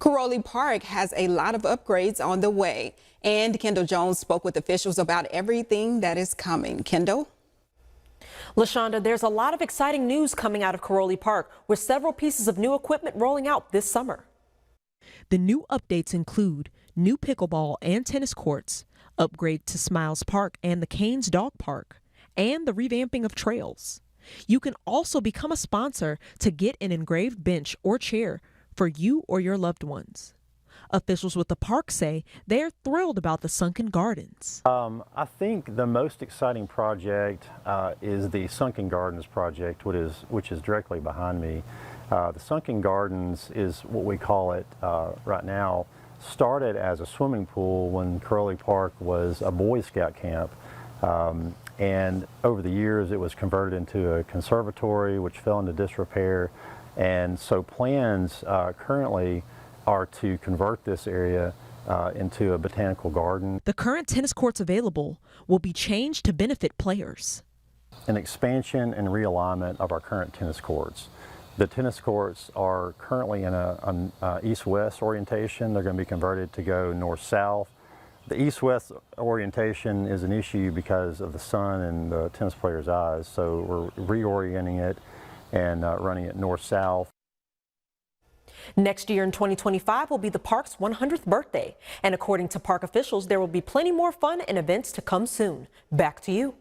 Kiroli Park has a lot of upgrades on the way, and Kendall Jones spoke with officials about everything that is coming. Kendall? LaShonda, there's a lot of exciting news coming out of Kiroli Park, with several pieces of new equipment rolling out this summer. The new updates include new pickleball and tennis courts, upgrade to Smiles Park and the Canes Dog Park, and the revamping of trails. You can also become a sponsor to get an engraved bench or chair for you or your loved ones. Officials with the park say they're thrilled about the sunken gardens. I think the most exciting project is the Sunken Gardens project, which is directly behind me. The Sunken Gardens is what we call it right now. Started as a swimming pool when Kiroli Park was a Boy Scout camp. And over the years it was converted into a conservatory, which fell into disrepair. And so plans currently are to convert this area into a botanical garden. The current tennis courts available will be changed to benefit players. An expansion and realignment of our current tennis courts. The tennis courts are currently in an east-west orientation. They're going to be converted to go north-south. The east-west orientation is an issue because of the sun and the tennis players' eyes, so we're reorienting it and running it north-south. Next year in 2025 will be the park's 100th birthday, and according to park officials, there will be plenty more fun and events to come soon. Back to you.